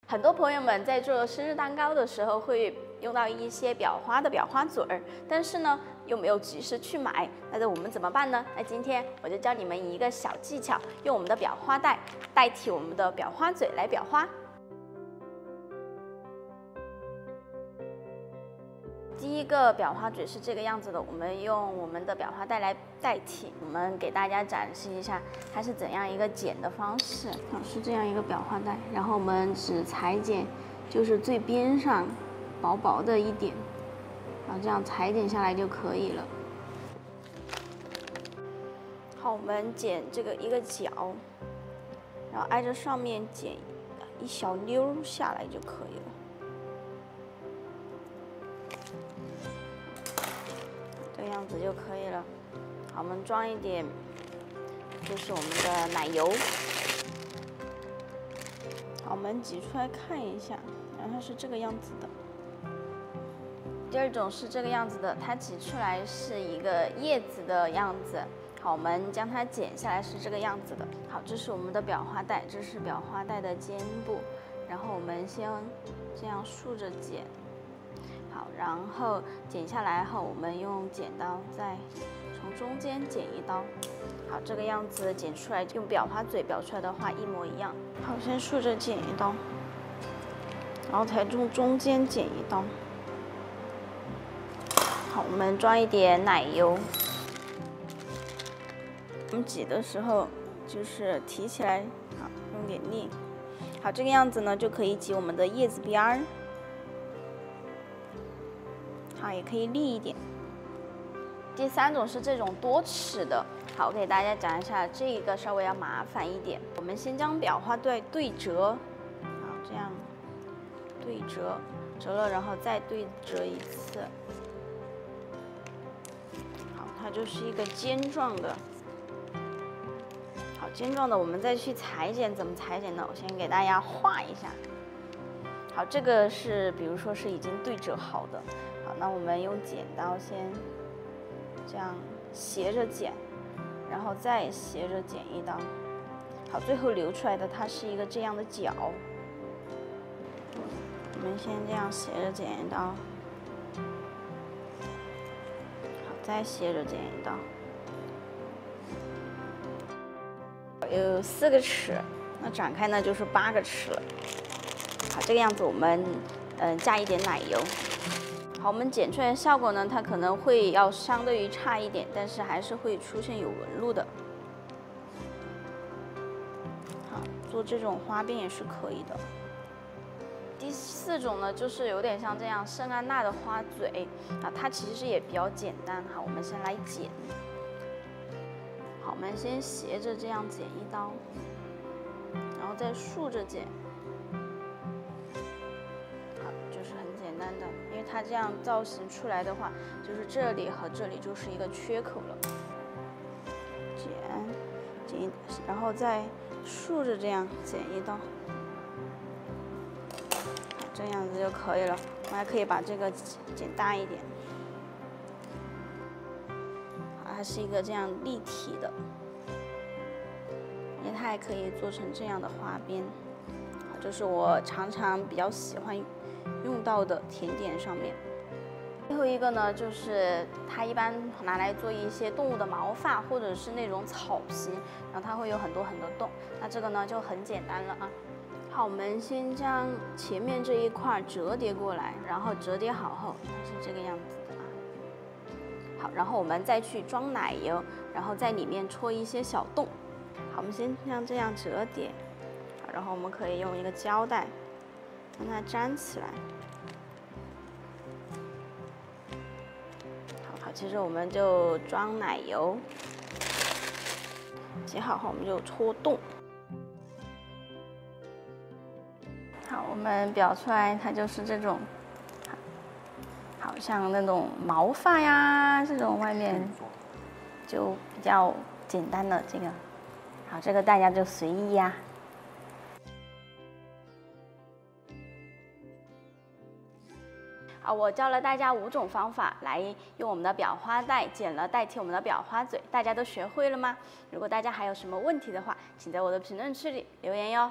很多朋友们在做生日蛋糕的时候会用到一些裱花的裱花嘴儿，但是呢又没有及时去买，那我们怎么办呢？那今天我就教你们一个小技巧，用我们的裱花袋代替我们的裱花嘴来裱花。第一个裱花嘴是这个样子的，我们用我们的裱花袋来代替。我们给大家展示一下它是怎样一个剪的方式。是这样一个裱花袋，然后我们只裁剪就是最边上薄薄的一点，然后这样裁剪下来就可以了。好，我们剪这个一个角，然后挨着上面剪一小溜下来就可以了。这个样子就可以了。好，我们装一点，就是我们的奶油。好，我们挤出来看一下，然后它是这个样子的。第二种是这个样子的，它挤出来是一个叶子的样子。好，我们将它剪下来是这个样子的。好，这是我们的裱花袋，这是裱花袋的尖部。然后我们先这样竖着剪。好，然后剪下来后，我们用剪刀再从中间剪一刀。好，这个样子剪出来，用裱花嘴裱出来的话一模一样。好，先竖着剪一刀，然后才从中间剪一刀。好，我们装一点奶油。我们挤的时候就是提起来，好，用点力。好，这个样子呢就可以挤我们的叶子边儿。好，也可以立一点。第三种是这种多齿的。好，我给大家讲一下，这个稍微要麻烦一点。我们先将裱花袋对折，好，这样对折，折了然后再对折一次。好，它就是一个尖状的。好，尖状的我们再去裁剪，怎么裁剪呢？我先给大家画一下。好，这个是比如说是已经对折好的。好，那我们用剪刀先这样斜着剪，然后再斜着剪一刀。好，最后留出来的它是一个这样的角。我们先这样斜着剪一刀，好，再斜着剪一刀。有4个齿，那展开呢就是8个齿了。好，这个样子我们加一点奶油。好，我们剪出来的效果呢，它可能会要相对于差一点，但是还是会出现有纹路的。好，做这种花边也是可以的。第4种呢，就是有点像这样圣安娜的花嘴啊，它其实也比较简单。好，我们先来剪。好，我们先斜着这样剪一刀，然后再竖着剪。好，就是很简单的，因为它这样造型出来的话，就是这里和这里就是一个缺口了。剪，然后再竖着这样剪一刀，好，这样子就可以了。我们还可以把这个剪大一点。它是一个这样立体的，因为它还可以做成这样的花边。好，这是我常常比较喜欢用到的甜点上面。最后一个呢，就是它一般拿来做一些动物的毛发或者是那种草皮，然后它会有很多洞。那这个呢就很简单了啊。好，我们先将前面这一块折叠过来，然后折叠好后，它是这个样子。好，然后我们再去装奶油，然后在里面戳一些小洞。好，我们先像这样折叠，好，然后我们可以用一个胶带让它粘起来。好，接着我们就装奶油，挤好后我们就戳洞。好，我们裱出来它就是这种。好像那种毛发呀，这种外面就比较简单的这个，好，这个大家就随意呀。我教了大家5种方法来用我们的裱花袋剪了代替我们的裱花嘴，大家都学会了吗？如果大家还有什么问题的话，请在我的评论区里留言哟。